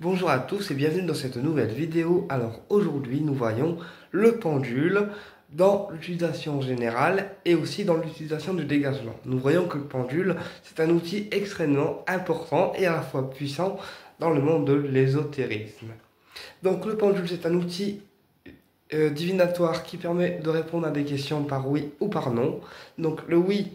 Bonjour à tous et bienvenue dans cette nouvelle vidéo. Alors aujourd'hui nous voyons le pendule dans l'utilisation générale et aussi dans l'utilisation du dégagement. Nous voyons que le pendule c'est un outil extrêmement important et à la fois puissant dans le monde de l'ésotérisme. Donc le pendule c'est un outil divinatoire qui permet de répondre à des questions par oui ou par non. Donc le oui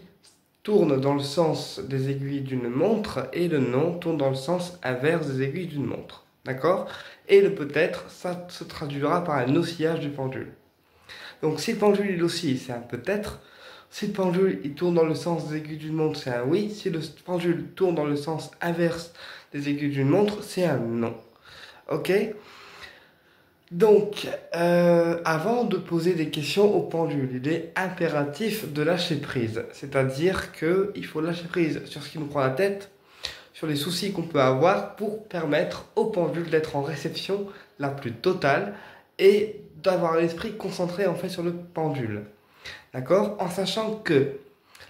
tourne dans le sens des aiguilles d'une montre et le non tourne dans le sens inverse des aiguilles d'une montre. D'accord? Et le peut-être, ça se traduira par un oscillage du pendule. Donc si le pendule il oscille, c'est un peut-être. Si le pendule il tourne dans le sens des aiguilles d'une montre, c'est un oui. Si le pendule tourne dans le sens inverse des aiguilles d'une montre, c'est un non. Ok? Donc, avant de poser des questions au pendule, il est impératif de lâcher prise. C'est-à-dire qu'il faut lâcher prise sur ce qui nous prend la tête, sur les soucis qu'on peut avoir pour permettre au pendule d'être en réception la plus totale et d'avoir l'esprit concentré en fait sur le pendule. D'accord? En sachant que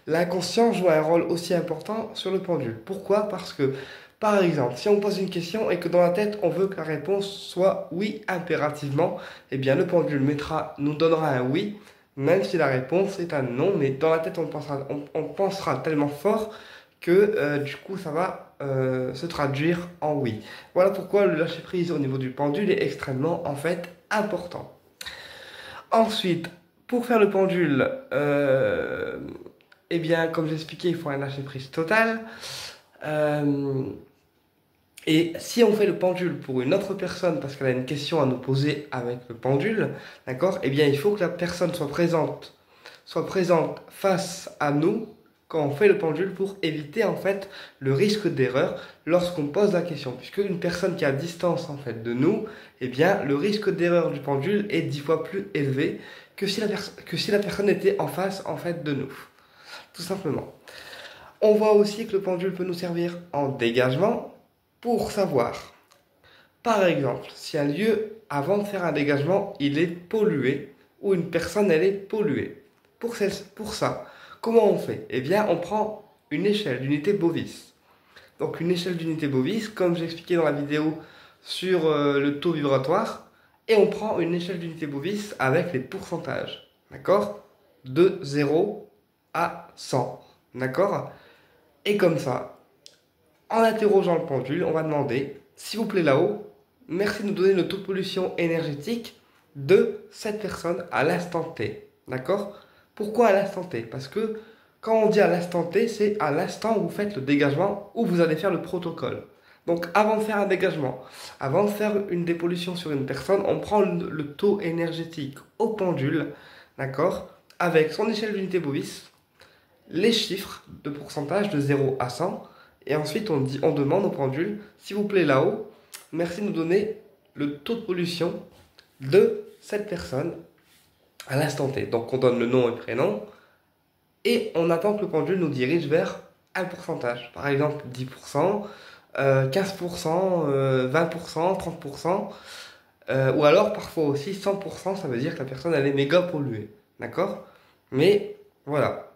l'inconscient joue un rôle aussi important sur le pendule. Pourquoi? Parce que, par exemple, si on pose une question et que dans la tête, on veut que la réponse soit oui impérativement, eh bien le pendule nous donnera un oui, même si la réponse est un non, mais dans la tête, on pensera tellement fort que du coup, ça va se traduire en oui. Voilà pourquoi le lâcher prise au niveau du pendule est extrêmement, en fait, important. Ensuite, pour faire le pendule, eh bien, comme j'expliquais, il faut un lâcher prise total. Euh, et si on fait le pendule pour une autre personne parce qu'elle a une question à nous poser avec le pendule, d'accord, eh bien, il faut que la personne soit présente face à nous quand on fait le pendule pour éviter en fait le risque d'erreur lorsqu'on pose la question. Puisque une personne qui est à distance en fait de nous, eh bien, le risque d'erreur du pendule est 10 fois plus élevé que si la personne était en face en fait de nous. Tout simplement. On voit aussi que le pendule peut nous servir en dégagement pour savoir. Par exemple, si un lieu, avant de faire un dégagement, il est pollué, ou une personne, elle est polluée. Pour ça, comment on fait? Eh bien, on prend une échelle d'unité Bovis. Donc une échelle d'unité Bovis, comme j'ai expliqué dans la vidéo sur le taux vibratoire, et on prend une échelle d'unité Bovis avec les pourcentages. D'accord? De 0 à 100. D'accord? Et comme ça, en interrogeant le pendule, on va demander, s'il vous plaît là-haut, merci de nous donner le taux de pollution énergétique de cette personne à l'instant T. D'accord? Pourquoi à l'instant T? Parce que quand on dit à l'instant T, c'est à l'instant où vous faites le dégagement, où vous allez faire le protocole. Donc avant de faire un dégagement, avant de faire une dépollution sur une personne, on prend le taux énergétique au pendule, d'accord? Avec son échelle d'unité Bovis, les chiffres de pourcentage de 0 à 100. Et ensuite, on demande au pendule, s'il vous plaît là-haut, merci de nous donner le taux de pollution de cette personne à l'instant T. Donc on donne le nom et le prénom et on attend que le pendule nous dirige vers un pourcentage. Par exemple 10%, 15%, 20%, 30%. Ou alors parfois aussi 100%, ça veut dire que la personne elle est méga polluée. D'accord? Mais voilà.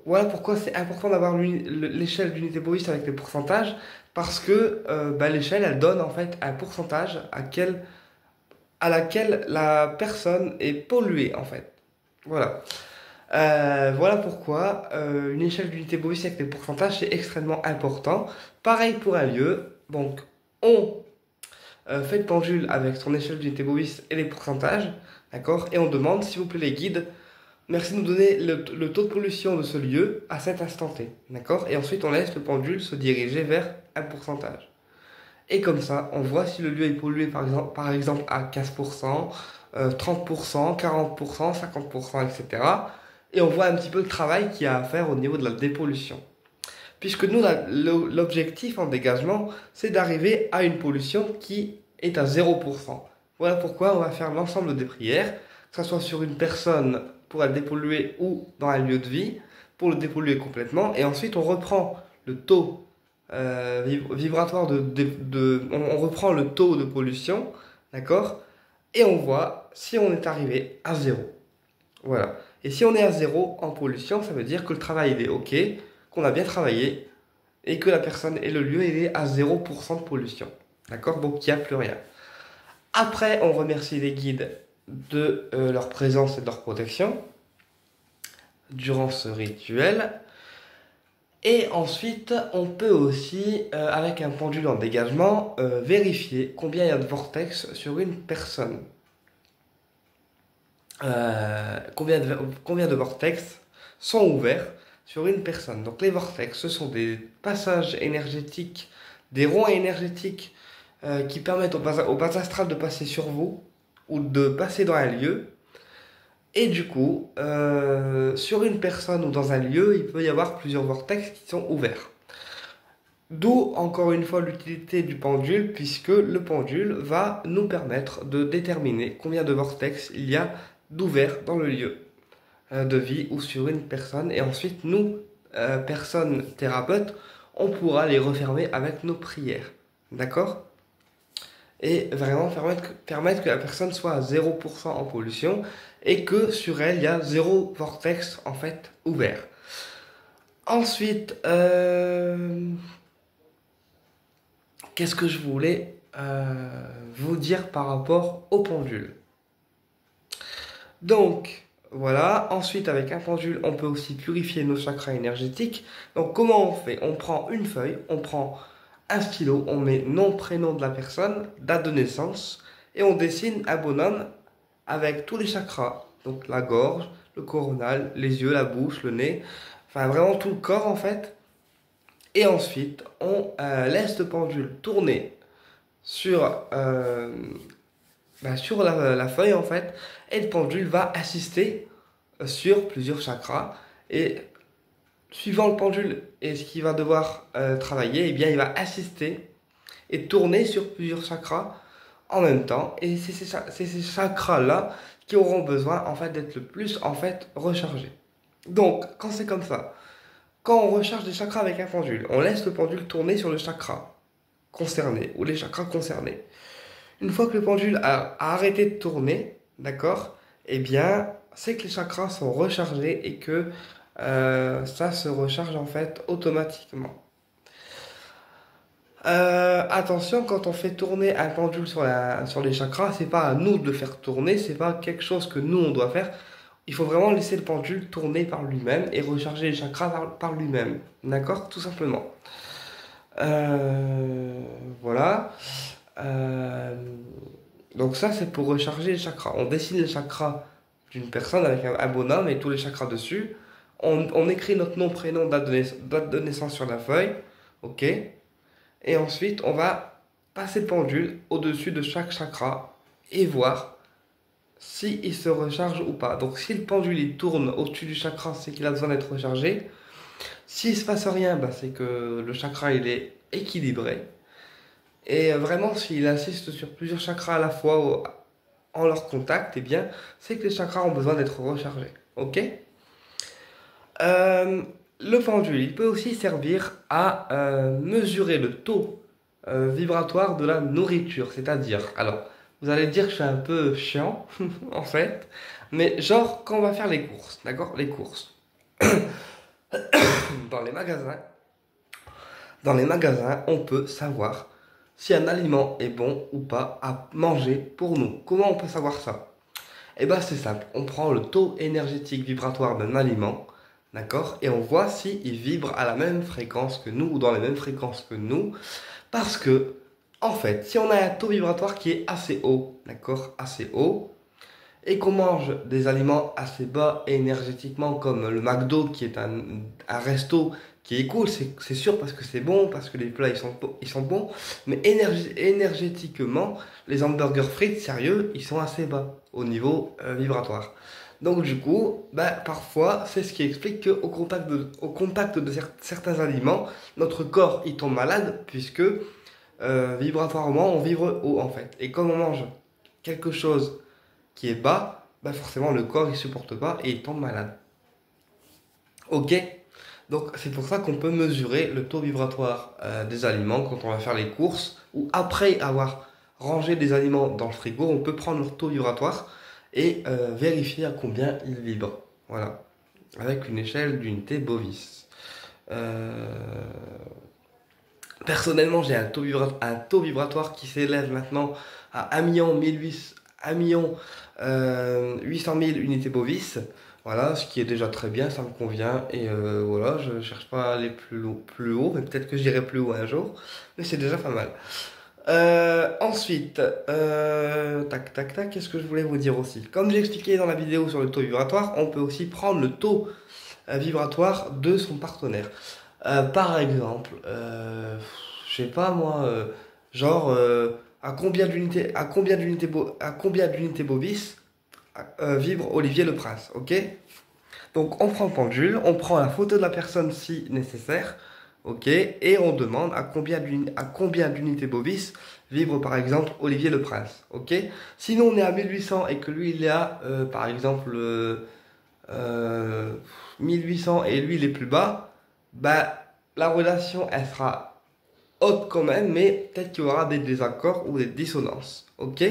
Voilà pourquoi c'est important d'avoir l'échelle d'unité Bovis avec les pourcentages, parce que l'échelle, elle donne en fait un pourcentage à laquelle la personne est polluée en fait. Voilà. Voilà pourquoi une échelle d'unité Bovis avec les pourcentages, c'est extrêmement important. Pareil pour un lieu. Donc, on fait le pendule avec son échelle d'unité Bovis et les pourcentages, d'accord? Et on demande, s'il vous plaît les guides, merci de nous donner le taux de pollution de ce lieu à cet instant T. D'accord? Et ensuite, on laisse le pendule se diriger vers un pourcentage. Et comme ça, on voit si le lieu est pollué par exemple à 15%, 30%, 40%, 50%, etc. Et on voit un petit peu le travail qu'il y a à faire au niveau de la dépollution. Puisque nous, l'objectif en dégagement, c'est d'arriver à une pollution qui est à 0%. Voilà pourquoi on va faire l'ensemble des prières, que ce soit sur une personne pour la dépolluer ou dans un lieu de vie, pour le dépolluer complètement. Et ensuite, on reprend le taux vibratoire on reprend le taux de pollution, d'accord? Et on voit si on est arrivé à 0. Voilà. Et si on est à 0 en pollution, ça veut dire que le travail il est OK, qu'on a bien travaillé et que la personne et le lieu il est à 0% de pollution. D'accord? Donc, il n'y a plus rien. Après, on remercie les guides de leur présence et de leur protection durant ce rituel. Et ensuite, on peut aussi, avec un pendule en dégagement, vérifier combien il y a de vortex sur une personne. Combien de vortex sont ouverts sur une personne. Donc les vortex, ce sont des passages énergétiques, des ronds énergétiques qui permettent au bas astral de passer sur vous ou de passer dans un lieu. Et du coup, sur une personne ou dans un lieu, il peut y avoir plusieurs vortex qui sont ouverts. D'où encore une fois l'utilité du pendule, puisque le pendule va nous permettre de déterminer combien de vortex il y a d'ouverts dans le lieu de vie ou sur une personne. Et ensuite, nous, personnes thérapeutes, on pourra les refermer avec nos prières. D'accord? Et vraiment permettre que la personne soit à 0% en pollution et que sur elle, il y a zéro vortex en fait ouvert. Ensuite, qu'est-ce que je voulais vous dire par rapport au pendule? Donc, voilà. Ensuite, avec un pendule, on peut aussi purifier nos chakras énergétiques. Donc, comment on fait? On prend une feuille, on prend un stylo, on met nom, prénom de la personne, date de naissance, et on dessine un bonhomme avec tous les chakras. Donc, la gorge, le coronal, les yeux, la bouche, le nez, enfin vraiment tout le corps en fait. Et ensuite, on laisse le pendule tourner sur, sur la feuille en fait, et le pendule va assister sur plusieurs chakras. Et suivant le pendule et ce qu'il va devoir travailler, eh bien, il va assister et tourner sur plusieurs chakras en même temps. Et c'est ces chakras-là qui auront besoin en fait d'être le plus en fait rechargés. Donc, quand c'est comme ça, quand on recharge des chakras avec un pendule, on laisse le pendule tourner sur le chakra concerné ou les chakras concernés. Une fois que le pendule a arrêté de tourner, d'accord, eh bien, c'est que les chakras sont rechargés et que ça se recharge en fait automatiquement. Attention, quand on fait tourner un pendule sur les chakras, c'est pas à nous de le faire tourner, c'est pas quelque chose que nous on doit faire. Il faut vraiment laisser le pendule tourner par lui-même et recharger les chakras par lui-même. D'accord? Tout simplement. Voilà. Euh, donc ça, c'est pour recharger les chakras. On dessine les chakras d'une personne avec un bonhomme et tous les chakras dessus. On écrit notre nom, prénom, date de naissance sur la feuille. Ok? Et ensuite, on va passer le pendule au-dessus de chaque chakra et voir si il se recharge ou pas. Donc si le pendule il tourne au-dessus du chakra, c'est qu'il a besoin d'être rechargé. S'il se passe rien, bah, c'est que le chakra il est équilibré. Et vraiment, s'il insiste sur plusieurs chakras à la fois en leur contact, eh bien, c'est que les chakras ont besoin d'être rechargés. Ok? Euh, le pendule, il peut aussi servir à mesurer le taux vibratoire de la nourriture. C'est-à-dire, alors, vous allez dire que je suis un peu chiant, en fait, mais genre, quand on va faire les courses, d'accord? Les courses. Dans les magasins, on peut savoir si un aliment est bon ou pas à manger pour nous. Comment on peut savoir ça? Eh bien, c'est simple. On prend le taux énergétique vibratoire d'un aliment, d'accord? Et on voit s'il vibre à la même fréquence que nous ou dans les mêmes fréquences que nous. Parce que, en fait, si on a un taux vibratoire qui est assez haut, d'accord? Assez haut, et qu'on mange des aliments assez bas énergétiquement, comme le McDo, qui est un resto qui est cool, c'est sûr parce que c'est bon, parce que les plats ils sont bons, mais énergétiquement, les hamburgers frites, sérieux, ils sont assez bas au niveau vibratoire. Donc du coup, bah, parfois, c'est ce qui explique qu'au au contact de certains aliments, notre corps il tombe malade, puisque vibratoirement on vibre haut en fait. Et comme on mange quelque chose qui est bas, bah forcément le corps il supporte pas et il tombe malade. Ok? Donc c'est pour ça qu'on peut mesurer le taux vibratoire des aliments quand on va faire les courses ou après avoir rangé des aliments dans le frigo, on peut prendre leur taux vibratoire et vérifier à combien ils vibrent. Voilà, avec une échelle d'unité Bovis. Euh, Personnellement, j'ai un taux vibratoire qui s'élève maintenant à 1 million 800 000 unités bovis. Voilà, ce qui est déjà très bien, ça me convient. Et voilà, je cherche pas à aller plus haut, mais peut-être que j'irai plus haut un jour. Mais c'est déjà pas mal. Ensuite, tac, tac, tac, qu'est-ce que je voulais vous dire aussi? Comme j'ai expliqué dans la vidéo sur le taux vibratoire, on peut aussi prendre le taux vibratoire de son partenaire. Par exemple, je sais pas moi, genre à combien d'unités bovis vibre Olivier Le Prince, ok? Donc on prend le pendule, on prend la photo de la personne si nécessaire, ok? Et on demande à combien d'unités bovis vibre par exemple Olivier Le Prince, ok? Sinon on est à 1800 et que lui il est à par exemple euh, 1800 et lui il est plus bas, bah la relation elle sera haute quand même, mais peut-être qu'il y aura des désaccords ou des dissonances, ok?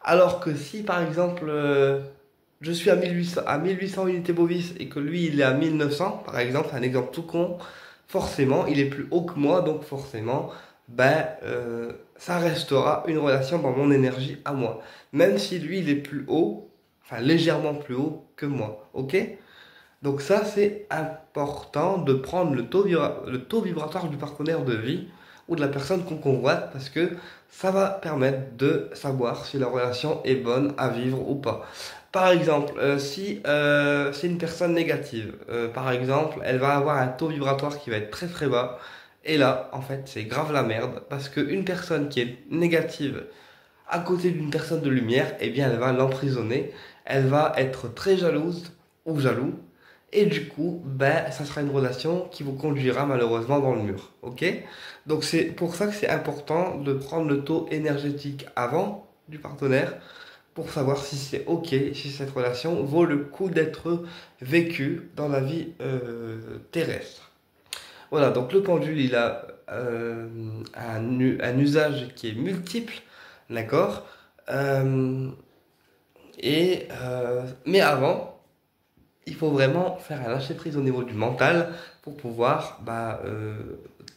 Alors que si par exemple je suis à 1800 unités bovis et que lui il est à 1900, par exemple, c'est un exemple tout con, forcément il est plus haut que moi, donc forcément, ça restera une relation dans mon énergie à moi. Même si lui il est plus haut, enfin légèrement plus haut que moi, ok? Donc ça, c'est important de prendre le taux vibratoire du partenaire de vie ou de la personne qu'on convoite parce que ça va permettre de savoir si la relation est bonne à vivre ou pas. Par exemple, si c'est une personne négative, par exemple, elle va avoir un taux vibratoire qui va être très très bas. Et là, en fait, c'est grave la merde parce qu'une personne qui est négative à côté d'une personne de lumière, eh bien, elle va l'emprisonner. Elle va être très jalouse ou jaloux et du coup, ça sera une relation qui vous conduira malheureusement dans le mur. Ok? Donc c'est pour ça que c'est important de prendre le taux énergétique avant du partenaire pour savoir si c'est ok, si cette relation vaut le coup d'être vécue dans la vie terrestre. Voilà, donc le pendule, il a un usage qui est multiple, d'accord? Euh, mais avant, il faut vraiment faire un lâcher prise au niveau du mental pour pouvoir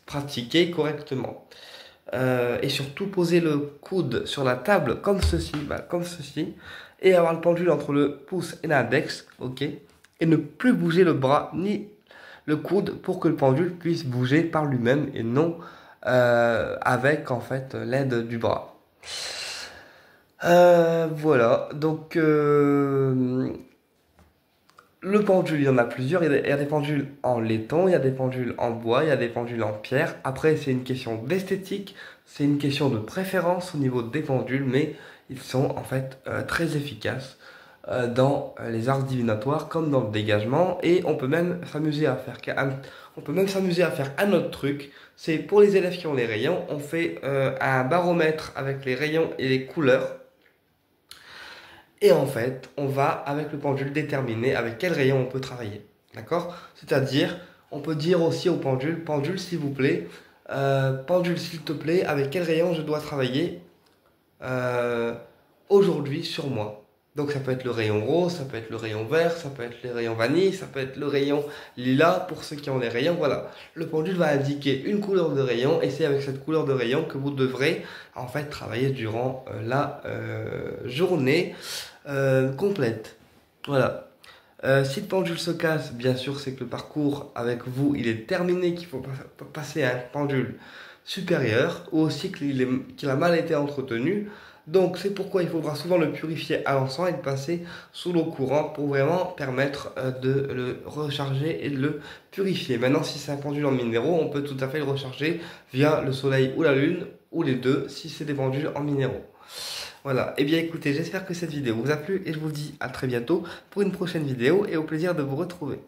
pratiquer correctement. Et surtout poser le coude sur la table comme ceci, et avoir le pendule entre le pouce et l'index, ok, et ne plus bouger le bras ni le coude pour que le pendule puisse bouger par lui-même et non avec en fait l'aide du bras. Voilà, donc le pendule, il y en a plusieurs. Il y a des pendules en laiton, il y a des pendules en bois, il y a des pendules en pierre. Après, c'est une question d'esthétique, c'est une question de préférence au niveau des pendules, mais ils sont en fait très efficaces dans les arts divinatoires comme dans le dégagement. Et on peut même s'amuser à faire un autre truc. C'est pour les élèves qui ont les rayons, on fait un baromètre avec les rayons et les couleurs. Et en fait, on va, avec le pendule, déterminer avec quel rayon on peut travailler. D'accord? C'est-à-dire, on peut dire aussi au pendule, pendule s'il vous plaît, pendule s'il te plaît, avec quel rayon je dois travailler euh, aujourd'hui sur moi. Donc ça peut être le rayon rose, ça peut être le rayon vert, ça peut être le rayon vanille, ça peut être le rayon lilas pour ceux qui ont les rayons. Voilà, le pendule va indiquer une couleur de rayon et c'est avec cette couleur de rayon que vous devrez en fait travailler durant la journée complète. Voilà. Si le pendule se casse, bien sûr, c'est que le parcours avec vous, il est terminé, qu'il faut passer à un pendule supérieur, ou aussi qu'il a mal été entretenu. Donc, c'est pourquoi il faudra souvent le purifier à l'encens et le passer sous l'eau courante pour vraiment permettre de le recharger et de le purifier. Maintenant, si c'est un pendule en minéraux, on peut tout à fait le recharger via le soleil ou la lune, ou les deux, si c'est des pendules en minéraux. Voilà, et bien écoutez, j'espère que cette vidéo vous a plu et je vous dis à très bientôt pour une prochaine vidéo et au plaisir de vous retrouver.